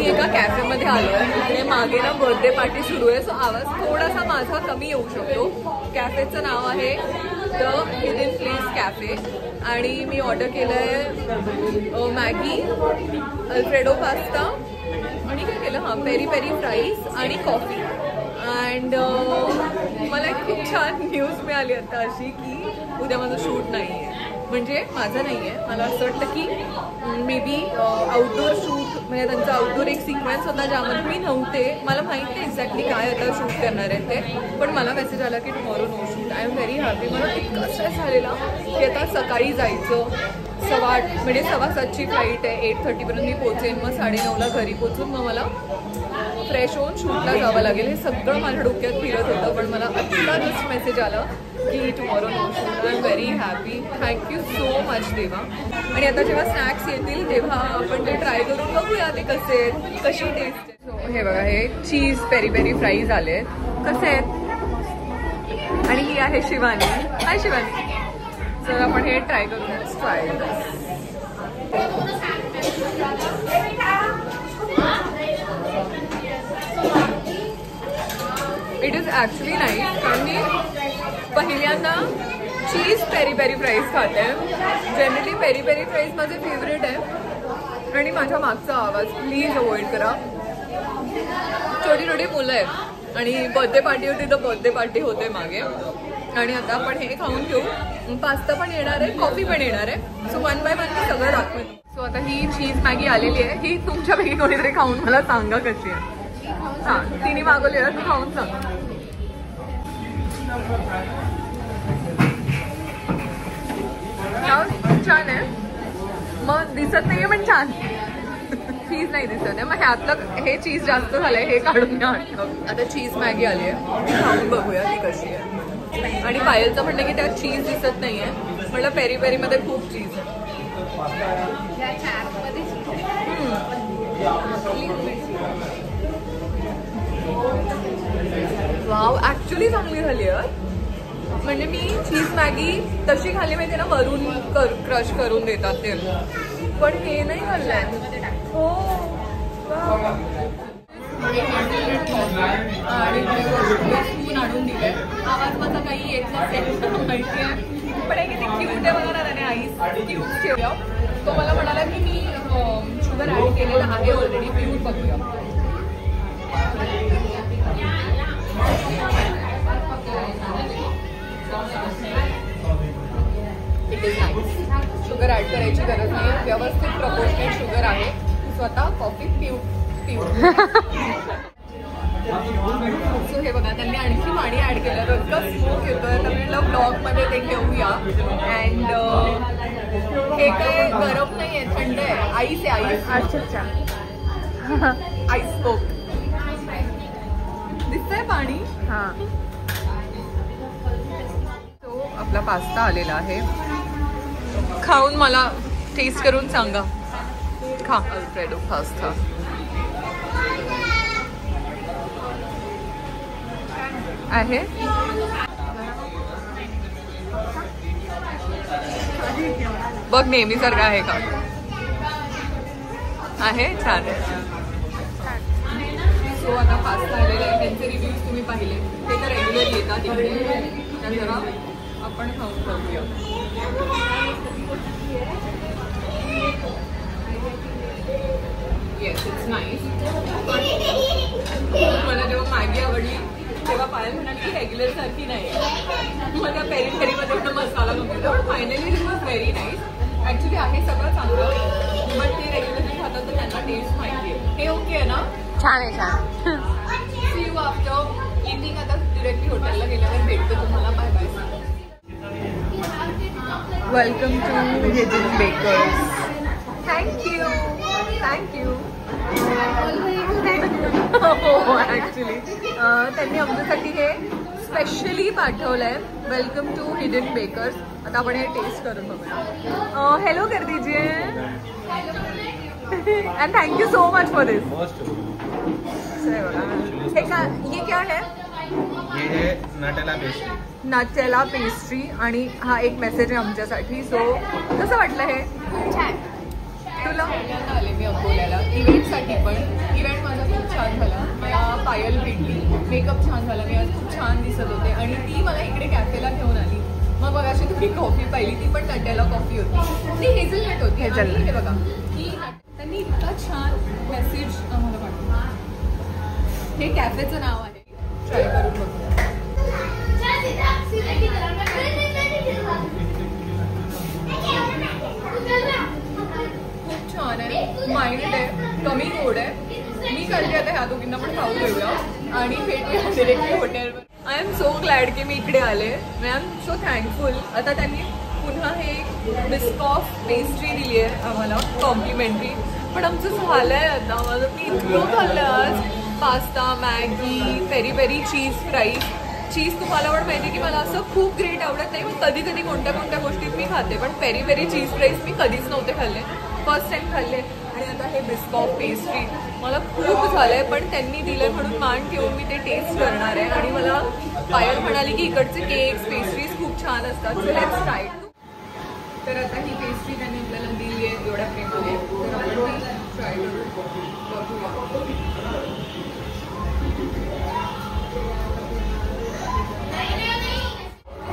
मी एका कॅफेमध्ये आलोय. इकडे मागे ना बर्थडे पार्टी सुरू आहे, सो आवाज थोडासा माझा कमी येऊ शकतो. कॅफेचं नाव आहे द हिडन प्लेस कॅफे आणि मी ऑर्डर केलंय मॅगी, अल्फ्रेडो पास्ता आणि काय केलं हां पेरी पेरी फ्राईज आणि कॉफी. अँड मला एक खूप छान न्यूज मिळाली आता अशी की उद्या माझं शूट नाही आहे. म्हणजे माझं नाही आहे, मला असं वाटतं की मे बी आउटडोर शूट म्हणजे त्यांचा आउटडोर एक सिक्वेन्स होता ज्यामध्ये मी नव्हते. मला माहीत नाही एक्झॅक्टली काय आता शूट करणार आहे ते, पण मला मेसेज आला की tomorrow know shoot. I am very happy. मला इतका स्ट्रेस झालेला की आता सकाळी जायचं 8:15 म्हणजे 7:15ची फ्लाईट आहे. 8:30पर्यंत मी पोचेन, मग 9:30ला घरी पोचून मग मला फ्रेश होऊन शूटला जावं लागेल. हे सगळं माझ्या डोक्यात फिरत होतं, पण मला आत्ता जस्ट मेसेज आला की tomorrow know shoot. I am very happy. Thank you so much देवा. आणि आता जेव्हा स्नॅक्स येतील तेव्हा आपण ते ट्राय करून बघूया ते कसे आहेत, कशी टेस्ट आहे. सो हे बघा, हे चीज पेरी पेरी फ्राईज आले कसे आहेत. आणि ही आहे शिवानी. हाय शिवानी. तर आपण हे ट्राय करूया. Try it is actually nice. कारण मी पहिल्यांदा चीज पेरी पेरी फ्राईज खाते. जनरली पेरी पेरी फ्राईज माझे फेवरेट आहे. आणि माझ्या मागचा आवाज प्लीज अवॉइड करा. छोटी छोटी मुलं आहेत आणि बर्थडे पार्टी होती तर बर्थडे पार्टी होते मागे. आणि आता आपण हे खाऊन घेऊ. पास्ता पण येणार आहे, कॉफी पण येणार आहे. सो 1 बाय 1 मी सगळं दाखवेन. सो आता ही चीज मॅगी आलेली आहे. ही तुमच्यापैकी कोणीतरी खाऊन मला सांगा कशी आहे. हां तिने मागवली आहे, तू खाऊन सांग. छान आहे. मग दिसत नाहीये पण छान. चीज नाही दिसत आहे. मग ह्यातलं हे चीज जास्त झालंय, हे काढून घ्या. आता चीज मॅगी आली आहे, खाऊन बघूया ती कशी आहे. आणि पायलचं म्हणणं की त्यात चीज दिसत नाहीये. म्हटलं पेरी पेरी मध्ये खूप चीज आहे. वाव, ऍक्च्युली चांगली झाली आहे. म्हणजे मी चीज मॅगी तशी खाल्ली माहिती ना, वरून क्रश करून देतात ते, पण हे नाही खाल्लंय. हो आणि स्पून आणून दिले. आवाज माझा काही येत नसेल माहिती आहे, पण हे किती क्यूट आहे बघा ना. त्याने आईस क्यूट ठेवल्या. तो मला म्हणाला की मी शुगर ॲड केलेलं आहे ऑलरेडी, पिऊन बघूया. It is nice. Sugar add करायची गरज नाही, व्यवस्थित प्रपोर्शनेट शुगर आहे. स्वतः कॉफी पिऊ. सो हे बघा, त्यांनी आणखी पाणी ॲड केलं तर इतकं स्मोक येतोय. तर म्हटलं ब्लॉगमध्ये ते घेऊया. अँड हे काय गरम नाही आहे, थंड आहे. आईस आहे, आईस. अच्छा आईस कोक दिसतंय पाणी. हां. तो आपला पास्ता आलेला आहे. खाऊन मला टेस्ट करून सांगा. खा अल्फ्रेडो पास्ता. आहे बघ, नेहमीसारखं आहे का? आहे, छान आहे. सो आता पास्ता आलेला आहे. त्यांचे रिव्ह्यूज तुम्ही पाहिले, ते तर रेग्युलर येतात इकडे. तर जरा आपण खाऊन बघूया. Yes, it's nice. मला जेव्हा मॅगी आवडली तेव्हा पायल म्हणाली की रेग्युलर सारखी नाही. मग त्या पेरी पेरीमध्ये पण मसाला घातला, पण finally it was very nice. Actually आहे सगळं चांगलं, बट ते रेग्युलरली खातात तर त्यांना टेस्ट माहिती आहे. हे ओके आहे ना? छान आहे, छान. See you after eating. आता डिरेक्टली हॉटेलला गेल्यावर भेटतो तुम्हाला. Bye bye. Welcome to Hidden Bakers. Thank you. Thank you. हो ॲक्च्युली त्यांनी आमच्यासाठी हे स्पेशली पाठवलं आहे. Welcome to Hidden Bakers. आता आपण हे टेस्ट करून बघूया. हेलो कर दीजिए and thank you so much for this. ये क्या है? ये है नटेला पेस्ट्री. Nutella pastry. आणि हा एक मेसेज आहे आमच्यासाठी. सो कसं वाटलं हे? छान. तुला आले मी अकोल्याला इव्हेंटसाठी, पण इव्हेंट माझा खूप छान झाला. मला पायल भेटली, मेकअप छान झाला, मी आज खूप छान दिसत होते आणि ती मला इकडे कॅफेला घेऊन आली. मग बघा अशी तुम्ही कॉफी पाहिली, ती पण नटेला कॉफी होती, ती हेझलनट होती. हे बघा की त्यांनी इतका छान मेसेज आम्हाला पाठवला. हे कॅफेचं नाव आहे, ट्राय करून बघूया. खूप छान आहे, माइल्ड आहे, कमी गोड आहे. मी करते आता ह्या दोघींना पण खाऊ देऊया आणि भेटूया डिरेक्टली हॉटेलवर. आय एम सो ग्लॅड की मी इकडे आले. I am so thankful. आता त्यांनी पुन्हा हे बिस्कॉफ पेस्ट्री दिली आहे आम्हाला कॉम्प्लिमेंटरी, पण आमचं झालं आहे आता. माझं मी इतकं खाल्लं आज. Pasta, Maggi, peri peri cheese fries. Cheese तुम्हाला पण माहिती की मला असं खूप ग्रेट आवडत नाही, मग कधी कधी कोणत्या कोणत्या गोष्टीत मी खाते, पण पेरी पेरी चीज फ्राईज मी कधीच नव्हते खाल्ले, फर्स्ट टाइम खाल्ले. आणि आता हे बिस्कॉफ पेस्ट्री मला खूप झालंय, पण त्यांनी दिलंय म्हणून मान ठेवून मी ते टेस्ट करणार आहे. आणि मला पायल म्हणाली की इकडचे केक्स पेस्ट्रीज खूप छान असतात, सो लेट्स ट्राय. तर आता ही पेस्ट्री त्यांनी आपल्याला दिली आहे एवढ्या प्रेमाने, तर आपण ती ट्राय करू.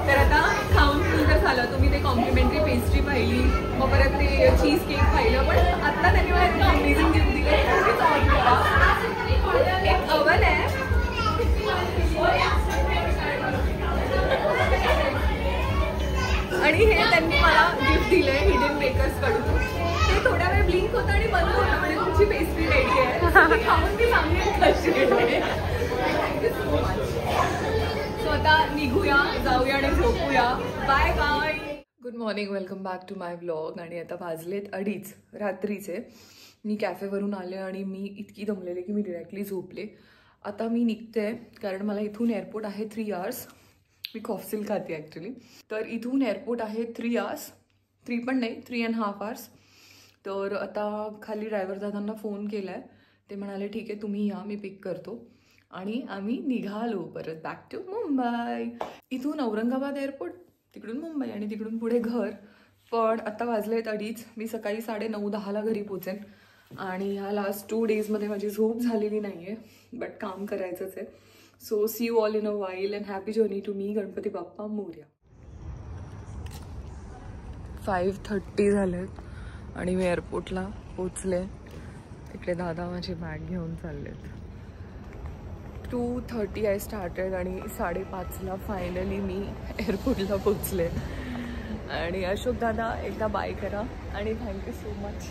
तर आता खाऊन जर झालं, तुम्ही ते कॉम्प्लिमेंटरी पेस्ट्री पाहिली, मग परत ते चीज केक पाहिलं, पण आता त्यांनी मला इतकं अमेझिंग गिफ्ट दिलं. एक अवन आहे आणि हे त्यांनी मला गिफ्ट दिलंय हिडन बेकर्स कडून. ते थोड्या वेळ ब्लिंक होतं आणि बंद होतं, म्हणजे तुमची पेस्ट्री रेडी आहे. खाऊन ती सांगेल कशी आहे. Thank you so much. सो आता निघूया, जाऊया आणि झोपूया. Bye bye. Good morning, welcome back to my vlog. आणि आता वाजलेत 2:30 रात्रीचे. मी कॅफेवरून आले आणि मी इतकी दमलेले की मी डिरेक्टली झोपले. आता मी निघते, कारण मला इथून एअरपोर्ट आहे 3 आवर्स. मी कॉफसिल खाते ॲक्च्युली. तर इथून एअरपोर्ट आहे 3 आवर्स, 3 पण नाही 3.5 आवर्स. तर आता खाली ड्रायव्हर दादांना फोन केला आहे, ते म्हणाले ठीक आहे तुम्ही या, मी पिक करतो. आणि आम्ही निघालो परत बॅक टू मुंबई. इथून औरंगाबाद एअरपोर्ट, तिकडून मुंबई आणि तिकडून पुढे घर. पण आता वाजले 2:30. मी सकाळी 9:30-10ला घरी पोचेन. आणि ह्या लास्ट 2 डेजमध्ये माझी झोप झालेली नाही आहे, बट काम करायचंच आहे. So see you all in a while and happy journey to me. Ganpati Bappa Morya. 5:30 झालेत आणि मी एअरपोर्टला पोचले. इकडे दादा माझी बॅग घेऊन चाललेत. 2:30 आय स्टार्टेड आणि 5:30ला फायनली मी एअरपोर्टला पोचले. आणि अशोक दादा एकदा बाय करा आणि थँक्यू सो मच.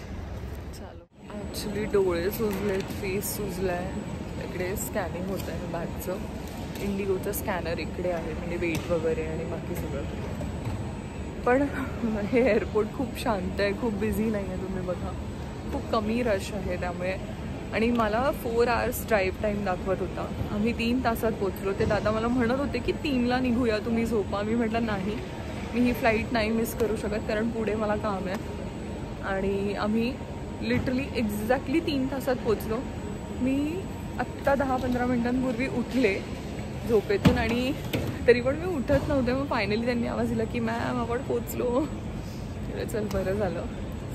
चालो. ॲक्च्युली डोळे सुजलेत, फेस सुजला आहे. इकडे स्कॅनिंग होतं आहे बॅगचं. इंडिगोचं स्कॅनर इकडे आहे, म्हणजे वेट वगैरे आणि बाकी सगळं. पण हे एअरपोर्ट खूप शांत आहे, खूप बिझी नाही आहे. तुम्ही बघा खूप कमी रश आहे त्यामुळे. आणि मला 4 आवर्स ड्राईव्ह टाईम दाखवत होता. आम्ही 3 तासात पोचलो. ते दादा मला म्हणत होते की 3ला निघूया, तुम्ही झोपा. मी म्हटलं नाही, मी ही फ्लाईट नाही मिस करू शकत, कारण पुढे मला काम आहे. आणि आम्ही लिटरली एक्झॅक्टली 3 तासात पोचलो. मी आत्ता 10-15 मिनटांपूर्वी उठले झोपेतून आणि तरी पण मी उठत नव्हते. मग फायनली त्यांनी आवाज दिला की मॅम आपण पोचलो. चल बरं झालं.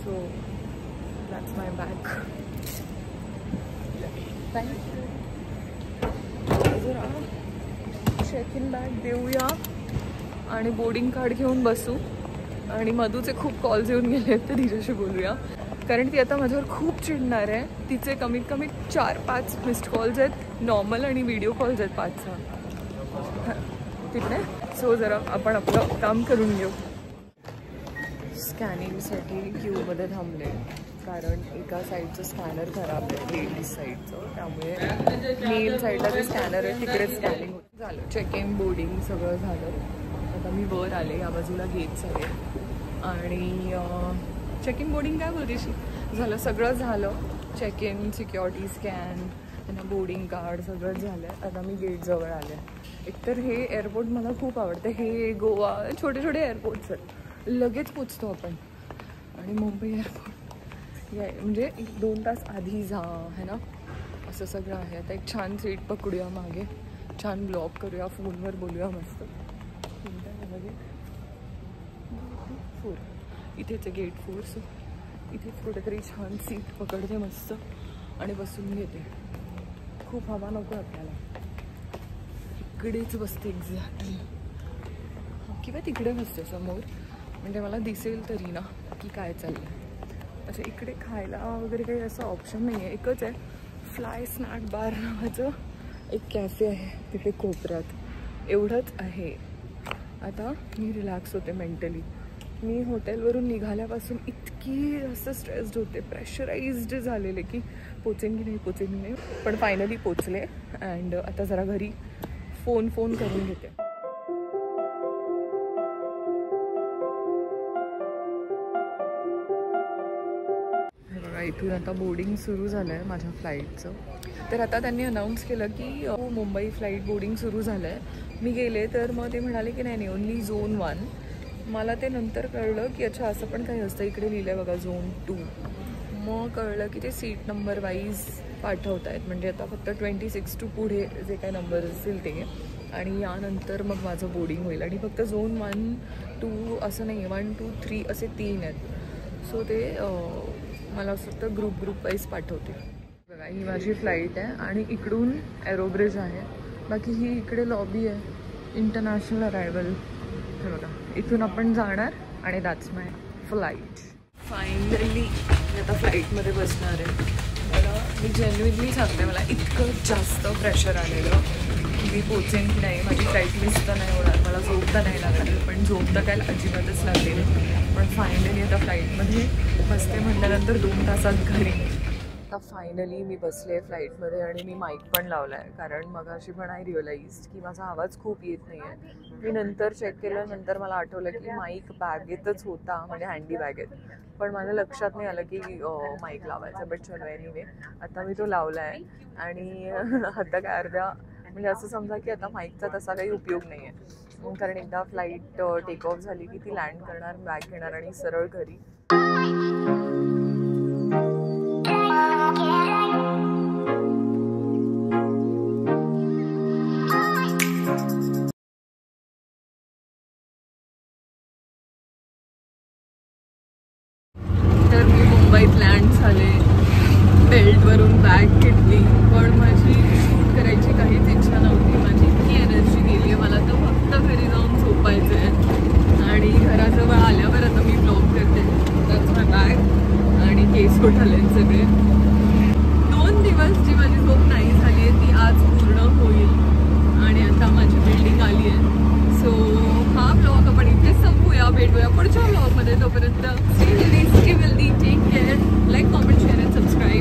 So that's my bag. जरा चेक इन बॅग देऊया आणि बोर्डिंग कार्ड घेऊन बसू. आणि मधूचे खूप कॉल्स येऊन गेले आहेत, तर तिच्याशी बोलूया, कारण ती आता माझ्यावर खूप चिडणार आहे. तिचे कमीत कमी 4-5 मिस्ड कॉल्स आहेत नॉर्मल आणि व्हिडिओ कॉल्स आहेत 5-6 तिकडे. सो जरा आपण आपलं काम करून घेऊ. स्कॅनिंगसाठी क्यूमध्ये थांबले, कारण एका साईडचं स्कॅनर खराब आहे, लेडीज साईडचं. त्यामुळे मेल साईडला जे स्कॅनर आहे तिकडे स्कॅनिंग होतं. झालं चेक इन, बोर्डिंग सगळं झालं. आता मी वर आले, या बाजूला गेट्स आले आणि चेक इन बोर्डिंग काय बोलतेशी झालं, सगळं झालं. चेक इन, सिक्युरिटी स्कॅन, त्यांना बोर्डिंग कार्ड सगळं झालं. आता मी गेटजवळ आले. एकतर हे एअरपोर्ट मला खूप आवडतं. हे गोवा छोटे छोटे एअरपोर्ट्स आहेत, लगेच पोचतो आपण. आणि मुंबई एअरपोर्ट म्हणजे 2 तास आधी जा है ना, असं सगळं आहे. आता एक छान सीट पकडूया मागे, छान ब्लॉग करूया, फोनवर बोलूया मस्त. 4 इथेच गेट 4. सो इथेच कुठेतरी छान सीट पकडते मस्त आणि बसून घेते. खूप हवा नको आपल्याला. इकडेच बसते एक्झॅक्टली किंवा तिकडे बसते समोर, म्हणजे मला दिसेल तरी ना की काय चाललं. अच्छा इकडे खायला वगैरे काही असं ऑप्शन नाही आहे. एकच आहे, फ्लाय स्नॅक बार नावाचं एक कॅफे आहे तिथे कोपऱ्यात. एवढंच आहे. आता मी रिलॅक्स होते मेंटली. मी हॉटेलवरून निघाल्यापासून इतकी जास्त स्ट्रेस्ड होते, प्रेशराइज्ड झालेले की पोचेन की नाही. पण फायनली पोचले. अँड आता जरा घरी फोन करून घेते. बघा इथून आता बोर्डिंग सुरू झालं आहे माझ्या फ्लाईटचं. तर आता त्यांनी अनाऊन्स केलं की मुंबई फ्लाईट बोर्डिंग सुरू झालं आहे. मी गेले तर मग ते म्हणाले की नाही ओन्ली झोन 1. मला ते नंतर कळलं की अच्छा असं पण काही असतं. इकडे लिहिलं आहे बघा झोन 2. मग कळलं की ते सीट नंबर वाईज पाठवत आहेत. म्हणजे आता फक्त 26 टू पुढे जे काही नंबर असतील ते, आणि यानंतर मग माझं बोर्डिंग होईल. आणि फक्त झोन 1, 2 असं नाही, 1, 2, 3 असे 3 आहेत. सो ते मला फक्त ग्रुप वाईज पाठवते. बघा ही माझी फ्लाईट आहे आणि इकडून एरोब्रिज आहे. बाकी ही इकडे लॉबी आहे, इंटरनॅशनल अरायवल. हे बघा इथून आपण जाणार आणि दॅट्स माय फ्लाईट. फायनली मी आता फ्लाईटमध्ये बसणार आहे. मी जेन्युइनली सांगते, मला इतकं जास्त प्रेशर आलेलं की मी पोचेन की नाही, माझी फ्लाईट मिस तर नाही होणार, मला झोप तर नाही लागणार. पण झोप तर काय अजिबातच लागली नाही. पण फायनली आता फ्लाईटमध्ये बसते म्हटल्यानंतर 2 तासात घरी. आता फायनली मी बसले फ्लाईटमध्ये आणि मी माईक पण लावला आहे. कारण मगाशी पण आय रिअलाइज की माझा आवाज खूप येत नाही आहे. मी नंतर चेक केलं, नंतर मला आठवलं की माईक बॅगेतच होता, म्हणजे हँडी बॅगेत. पण माझ्या लक्षात नाही आलं की माईक लावायचा. बट चलो एनिवे आता मी तो लावला आहे. आणि आता काय म्हणजे असं समजा की आता माईकचा तसा काही उपयोग नाही आहे. कारण एकदा फ्लाईट टेक ऑफ झाली की ती लँड करणार, बॅग घेणार आणि सरळ घरी. तर मी मुंबईत लँड झाले. बेल्टवरून बॅग घेतली. पण माझी शूट करायची काहीच इच्छा नव्हती. माझी इतकी एनर्जी गेली आहे. मला तर फक्त घरी जाऊन झोपायचं आहे. आणि घराजवळ आल्यावर आता मी ब्लॉग करते. त्याच माझा बॅग आणि केस उठले सगळे. 2 दिवस जी माझी झोप नाही झाली आहे ती आज पूर्ण होईल. आणि आता माझी बिल्डिंग आली आहे. सो हा ब्लॉग आपण इथेच संपूया. भेटूया पुढच्या ब्लॉगमध्ये. तोपर्यंत stay healthy, stay wealthy, take care. Like, comment, share and subscribe.